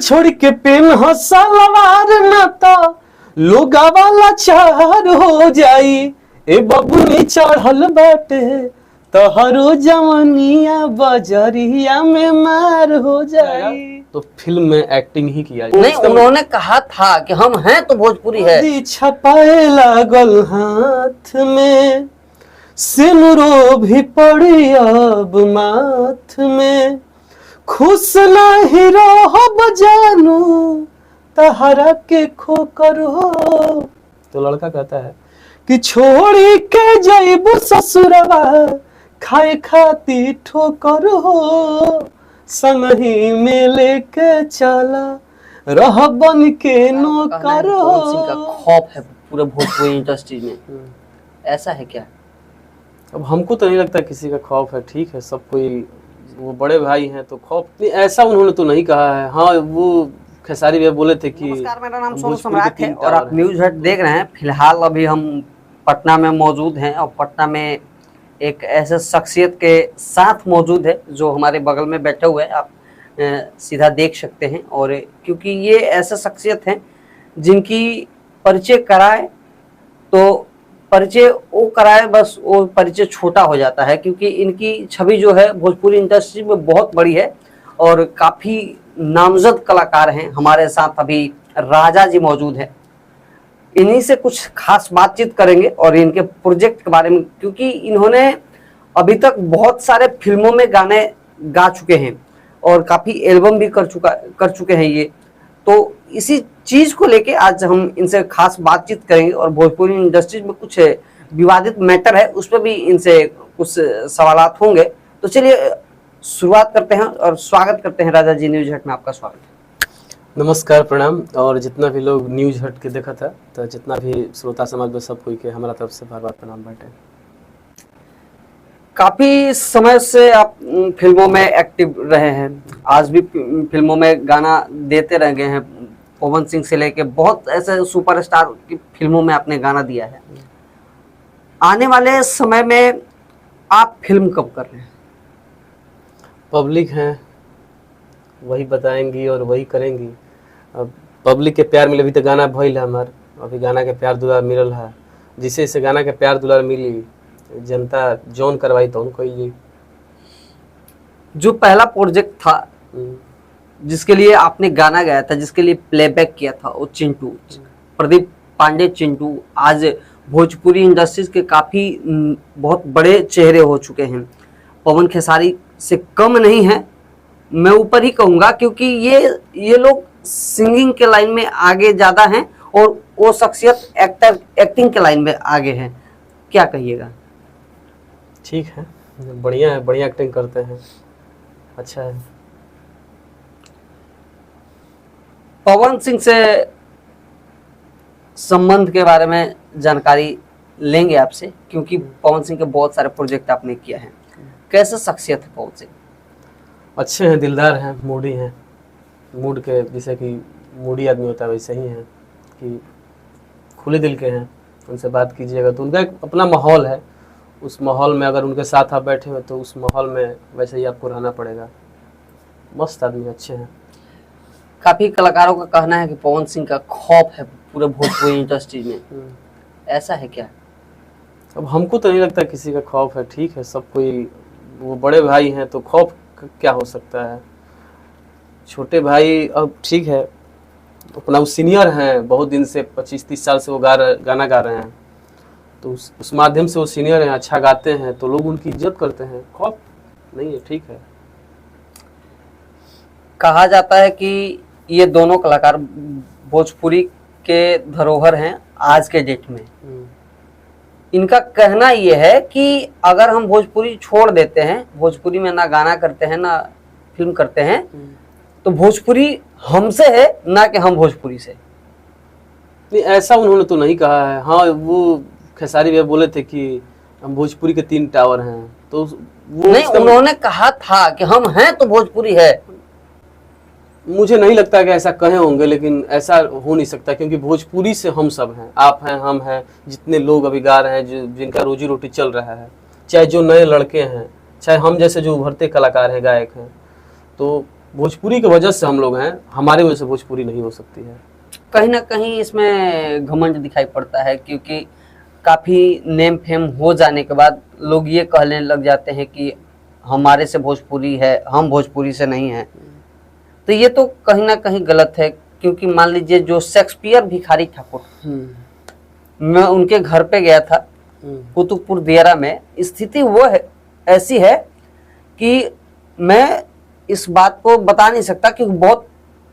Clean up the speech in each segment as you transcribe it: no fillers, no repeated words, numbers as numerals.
छोड़ के पेन हो सलवार ना तो लोगा वाला चार हो जाई। ए बबुनी चढ़ल बाटे तोहरो जवनिया बजरिया में मार हो जाई। तो फिल्म में एक्टिंग ही किया नहीं, उन्होंने कहा था कि हम हैं तो भोजपुरी है। छपाए लागल हाथ में सिनुरो भी पड़ी अब माथ में। खुश नहीं रहो जानू तहरा के खोकर हो। तो लड़का कहता है कि छोड़ी के जइबू ससुरवा खाए खाती ठोकर हो। संगही में लेके चला रह बन के नौकर हो। पवन सिंह का खौफ है पूरे भोजपुरी इंडस्ट्री में, ऐसा है क्या? अब हमको तो नहीं लगता किसी का खौफ है। ठीक है, सब कोई वो बड़े भाई हैं तो खौफ नहीं, ऐसा उन्होंने तो नहीं कहा है। हाँ, वो खेसारी भैया बोले थे कि नमस्कार, मेरा नाम सोनू सम्राट है और आप न्यूज हट देख रहे हैं। फिलहाल अभी हम पटना में मौजूद हैं और पटना में एक ऐसे शख्सियत के साथ मौजूद है जो हमारे बगल में बैठे हुए हैं, आप सीधा देख सकते हैं। और क्योंकि ये ऐसे शख्सियत हैं जिनकी परिचय कराए तो परिचय वो कराए, बस वो परिचय छोटा हो जाता है, क्योंकि इनकी छवि जो है भोजपुरी इंडस्ट्री में बहुत बड़ी है और काफ़ी नामजद कलाकार हैं। हमारे साथ अभी राजा जी मौजूद हैं, इन्हीं से कुछ खास बातचीत करेंगे और इनके प्रोजेक्ट के बारे में, क्योंकि इन्होंने अभी तक बहुत सारे फिल्मों में गाने गा चुके हैं और काफ़ी एल्बम भी कर चुके हैं ये। तो इसी चीज़ को लेके आज हम इनसे खास बातचीत करेंगे और भोजपुरी इंडस्ट्री में कुछ विवादित मैटर है उस पर भी इनसे कुछ सवालात होंगे। तो चलिए शुरुआत करते हैं और स्वागत करते हैं राजा जी, न्यूज हट में आपका स्वागत है। नमस्कार, प्रणाम। और जितना भी लोग न्यूज हट के देखा था, तो जितना भी श्रोता समाज में सब कोई के हमारा तरफ से बार बार प्रणाम बाटे। काफी समय से आप फिल्मों में एक्टिव रहे हैं, आज भी फिल्मों में गाना देते रह गए हैं। पवन सिंह से लेके बहुत ऐसे सुपरस्टार की फिल्मों में आपने गाना दिया है। आने वाले समय में आप फिल्म कब कर रहे हैं? पब्लिक हैं, वही बताएंगी और वही करेंगी। अब पब्लिक के प्यार मिले, अभी तो गाना भइल है हमार, अभी गाना के प्यार दुलार मिलल है। जिसे इसे गाना के प्यार दुलार मिली, जनता जौन करवाई तो उनको ही। जो पहला प्रोजेक्ट था जिसके लिए आपने गाना गाया था, जिसके लिए प्लेबैक किया था, वो चिंटू, प्रदीप पांडे चिंटू, आज भोजपुरी इंडस्ट्रीज के काफ़ी बहुत बड़े चेहरे हो चुके हैं। पवन खेसारी से कम नहीं है, मैं ऊपर ही कहूँगा, क्योंकि ये लोग सिंगिंग के लाइन में आगे ज़्यादा हैं और वो शख्सियत एक्टिंग के लाइन में आगे हैं। क्या कहिएगा? ठीक है, बढ़िया है, बढ़िया एक्टिंग करते हैं, अच्छा है। पवन सिंह से संबंध के बारे में जानकारी लेंगे आपसे, क्योंकि पवन सिंह के बहुत सारे प्रोजेक्ट आपने किया है। कैसे शख्सियत है पवन सिंह? अच्छे हैं, दिलदार हैं, मूडी हैं। मूड के जैसे कि मूडी आदमी होता है वैसे ही हैं कि खुले दिल के हैं। उनसे बात कीजिएगा तो उनका एक अपना माहौल है, उस माहौल में अगर उनके साथ आप बैठे हो तो उस माहौल में वैसे ही आपको रहना पड़ेगा। मस्त आदमी, अच्छे हैं। काफ़ी कलाकारों का कहना है कि पवन सिंह का खौफ है पूरे भोजपुरी इंडस्ट्री में, ऐसा है क्या? अब हमको तो नहीं लगता किसी का खौफ है। ठीक है, सब कोई वो बड़े भाई हैं तो खौफ क्या हो सकता है। छोटे भाई अब ठीक है, अपना वो सीनियर हैं, बहुत दिन से 25-30 साल से वो गाना गा रहे हैं, तो उस माध्यम से वो सीनियर हैं, अच्छा गाते हैं तो लोग उनकी इज्जत करते हैं। खौफ नहीं है, ठीक है। कहा जाता है कि ये दोनों कलाकार भोजपुरी के धरोहर हैं आज के डेट में। इनका कहना ये है कि अगर हम भोजपुरी छोड़ देते हैं, भोजपुरी में ना गाना करते हैं ना फिल्म करते हैं, तो भोजपुरी हमसे है ना कि हम भोजपुरी से। नहीं, ऐसा उन्होंने तो नहीं कहा है। हाँ, वो खेसारी भैया बोले थे कि हम भोजपुरी के 3 टावर हैं, तो वो नहीं, उन्होंने कहा था कि हम हैं तो भोजपुरी है। मुझे नहीं लगता कि ऐसा कहे होंगे, लेकिन ऐसा हो नहीं सकता, क्योंकि भोजपुरी से हम सब हैं, आप हैं, हम हैं, जितने लोग अभी गा रहे हैं, जिनका रोजी रोटी चल रहा है, चाहे जो नए लड़के हैं, चाहे हम जैसे जो उभरते कलाकार हैं, गायक हैं, तो भोजपुरी की वजह से हम लोग हैं, हमारे वजह से भोजपुरी नहीं हो सकती है। कहीं ना कहीं इसमें घमंड दिखाई पड़ता है, क्योंकि काफी नेम फेम हो जाने के बाद लोग ये कहने लग जाते हैं कि हमारे से भोजपुरी है, हम भोजपुरी से नहीं है। तो ये तो कहीं ना कहीं गलत है, क्योंकि मान लीजिए जो शेक्सपियर भिखारी ठाकुर, मैं उनके घर पे गया था कुतुबपुर दियारा में। स्थिति वो है, ऐसी है कि मैं इस बात को बता नहीं सकता कि बहुत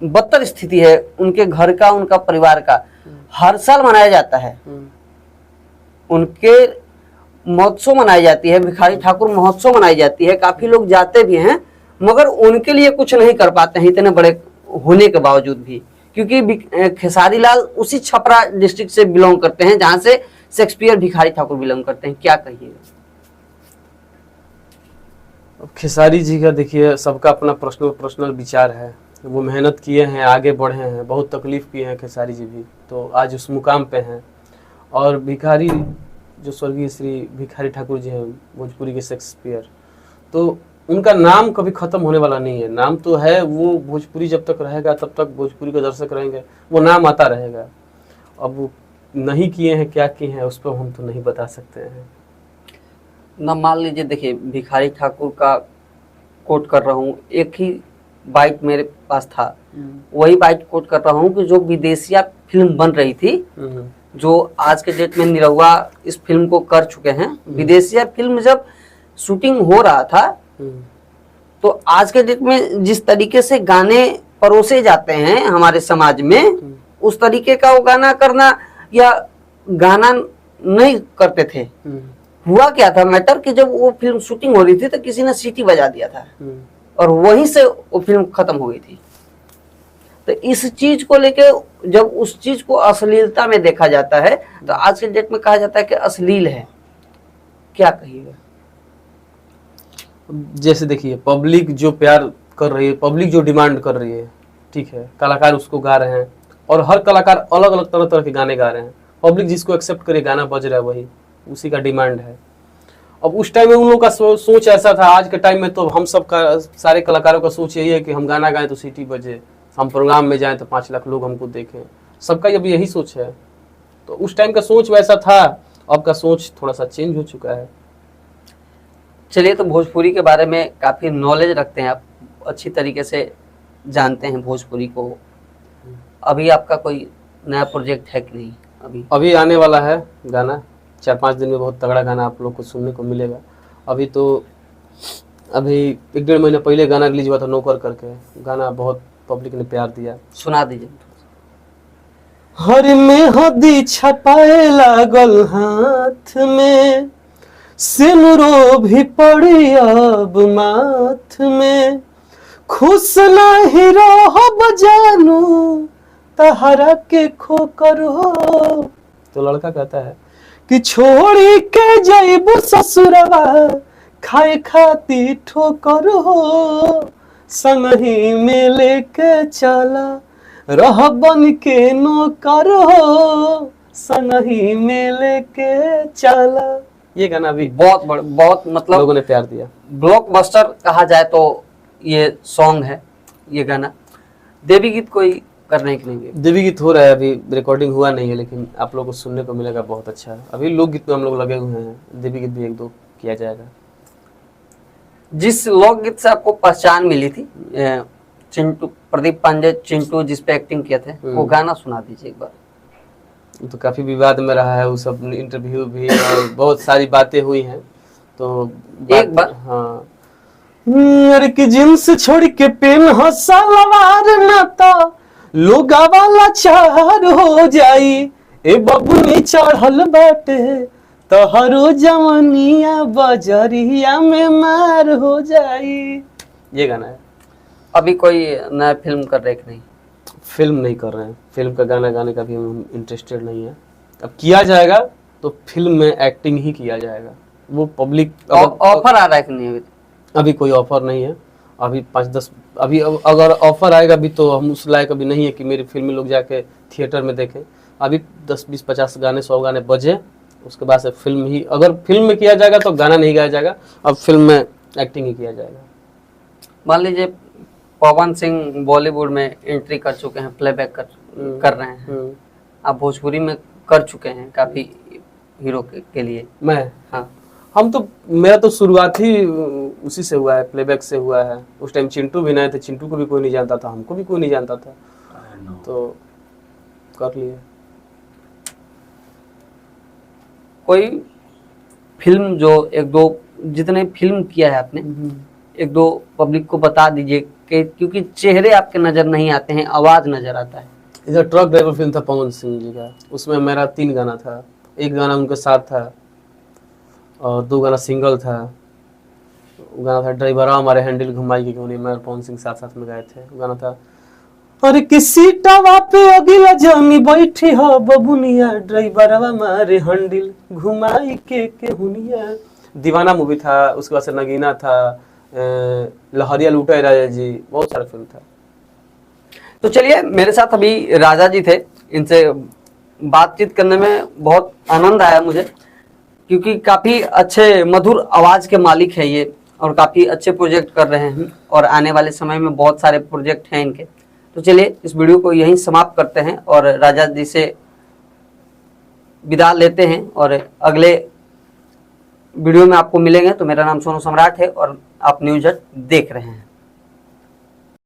बदतर स्थिति है उनके घर का, उनका परिवार का। हर साल मनाया जाता है, उनके महोत्सव मनाई जाती है, भिखारी ठाकुर महोत्सव मनाई जाती है, काफी लोग जाते भी हैं, मगर उनके लिए कुछ नहीं कर पाते हैं इतने बड़े होने के बावजूद भी, क्योंकि खेसारी लाल उसी छपरा डिस्ट्रिक्ट से बिलोंग करते हैं जहां से शेक्सपियर भिखारी ठाकुर बिलोंग करते हैं। क्या कहिएगा? खेसारी जी का देखिए, सबका अपना पर्सनल विचार है। वो मेहनत किए हैं, आगे बढ़े हैं, बहुत तकलीफ किए हैं खेसारी जी भी, तो आज उस मुकाम पे हैं। और भिखारी जो स्वर्गीय श्री भिखारी ठाकुर जी हैं, भोजपुरी के शेक्सपियर, तो उनका नाम कभी खत्म होने वाला नहीं है। नाम तो है, वो भोजपुरी जब तक रहेगा तब तक भोजपुरी के दर्शक रहेंगे, वो नाम आता रहेगा। अब वो नहीं किए हैं, क्या किए हैं, उस पर हम तो नहीं बता सकते हैं न। मान लीजिए, देखिए भिखारी ठाकुर का कोट कर रहा हूँ, एक ही बाइट मेरे पास था, वही बाइट कोट कर रहा हूँ कि जो विदेशिया फिल्म बन रही थी, जो आज के डेट में निरहुआ इस फिल्म को कर चुके हैं, विदेशिया फिल्म जब शूटिंग हो रहा था तो आज के डेट में जिस तरीके से गाने परोसे जाते हैं हमारे समाज में, उस तरीके का वो गाना करना या गाना नहीं करते थे। हुआ क्या था मैटर कि जब वो फिल्म शूटिंग हो रही थी तो किसी ने सीटी बजा दिया था और वहीं से वो फिल्म खत्म हो गई थी। तो इस चीज को लेके जब उस चीज को अश्लीलता में देखा जाता है तो आज के डेट में कहा जाता है कि अश्लील है। क्या कहिएगा? जैसे देखिए, पब्लिक जो प्यार कर रही है, पब्लिक जो डिमांड कर रही है, ठीक है, कलाकार उसको गा रहे हैं और हर कलाकार अलग अलग तरह तरह के गाने गा रहे हैं। पब्लिक जिसको एक्सेप्ट करे, गाना बज रहा है, वही उसी का डिमांड है। अब उस टाइम में उन लोगों का सोच ऐसा था, आज के टाइम में तो हम सब का, सारे कलाकारों का सोच यही है कि हम गाना गाएं तो सीटी बजे, हम प्रोग्राम में जाएं तो 5 लाख लोग हमको देखें। सबका अब यही सोच है। तो उस टाइम का सोच वैसा था, अब का सोच थोड़ा सा चेंज हो चुका है। चलिए, तो भोजपुरी के बारे में काफी नॉलेज रखते हैं आप, अच्छी तरीके से जानते हैं भोजपुरी को। अभी आपका कोई नया प्रोजेक्ट है कि नहीं? अभी आने वाला है गाना, 4-5 दिन में बहुत तगड़ा गाना आप लोग को सुनने को मिलेगा। अभी 1-1.5 महीने पहले गाना रिलीज हुआ था, नौकर करके। गाना बहुत पब्लिक ने प्यार दिया। सुना दीजिए। हर में हदी छपाए लागल हाथ में, सिनुरो भी पड़ी अब माथ में, खुश नहीं रहो जानू तहरा के खोकर हो। तो लड़का कहता है कि छोड़ी के जाइबू ससुरवा, खाए खाती ठोकर हो, संगही में लेके चला रह बन के नौकर हो, संगही में लेके चला। ये गाना भी बहुत मतलब लोगों ने प्यार दिया। ब्लॉकबस्टर कहा जाए तो ये सॉन्ग है, ये गाना। देवी गीत कोई करने के नहीं? देवी गीत हो रहा है, अभी रिकॉर्डिंग हुआ नहीं है, लेकिन आप लोगों को सुनने को मिलेगा, बहुत अच्छा है। अभी लोकगीत में हम लोग लगे हुए हैं, देवी गीत भी 1-2 किया जाएगा। जिस लोकगीत से आपको पहचान मिली थी, चिंटू, प्रदीप पांडे चिंटू जिस पे एक्टिंग किए थे, वो गाना सुना दीजिए एक बार। तो काफी विवाद में रहा है वो सब, इंटरव्यू भी और बहुत सारी बातें हुई हैं। तो एक बार हाँ, अरे कि जींस छोड़ के पेन हो सलवार ना तो लोगा वाला चार हो जाई, ए बबुनी चढ़ल बाटे तोहरो जवनिया बजरिया में मार हो जाई। ये गाना है। अभी कोई नया फिल्म कर रहे कि नहीं? फिल्म नहीं कर रहे हैं, फिल्म का गाना गाने का भी हम इंटरेस्टेड नहीं है। अब किया जाएगा तो फिल्म में एक्टिंग ही किया जाएगा। वो पब्लिक ऑफर आ रहा है कि नहीं? अभी कोई ऑफर नहीं है। अभी 5-10 अभी अगर ऑफर आएगा भी तो हम उस लायक अभी नहीं है कि मेरी फिल्म में लोग जाके थिएटर में देखें। अभी 10-20-50 गाने 100 गाने बजे, उसके बाद से फिल्म ही, अगर फिल्म में किया जाएगा तो गाना नहीं गाया जाएगा, अब फिल्म में एक्टिंग ही किया जाएगा। मान लीजिए पवन सिंह बॉलीवुड में एंट्री कर चुके हैं, प्लेबैक कर रहे हैं। आप भोजपुरी में कर चुके हैं काफी हीरो के लिए। मैं हाँ, मेरा तो शुरुआत ही उसी से हुआ है, प्लेबैक से हुआ है। उस टाइम चिंटू भी नए थे, चिंटू को भी कोई नहीं जानता था, हमको भी कोई नहीं जानता था, तो कर लिए। कोई फिल्म जो एक दो, जितने फिल्म किया है आपने, एक दो पब्लिक को बता दीजिए कि क्योंकि चेहरे आपके नजर नहीं आते हैं, आवाज नजर आता है। इधर ट्रक ड्राइवर फिल्म था पवन सिंह जी का, उसमें मेरा 3 गाना था। एक गाना उनके साथ था और 2 गाना सिंगल था। गाना था ड्राइवरा हमारे हैंडल घुमाई के क्यों नहीं, मैं और पवन सिंह साथ साथ में गाए थे। गाना था अरे किसी टावा पे अगला जामी बैठी हो बबुनिया, ड्राइवरा हमारे हैंडल घुमाई के हुनिया। दीवाना मूवी था, उसके बाद से नगीना था, लहरिया लूटा है राजा जी, बहुत सारा फिल्म था। तो चलिए, मेरे साथ अभी राजा जी थे, इनसे बातचीत करने में बहुत आनंद आया मुझे, क्योंकि काफी अच्छे मधुर आवाज के मालिक है ये और काफी अच्छे प्रोजेक्ट कर रहे हैं और आने वाले समय में बहुत सारे प्रोजेक्ट हैं इनके। तो चलिए, इस वीडियो को यहीं समाप्त करते हैं और राजा जी से विदा लेते हैं और अगले वीडियो में आपको मिलेंगे। तो मेरा नाम सोनू सम्राट है और आप न्यूज़ 8 देख रहे हैं।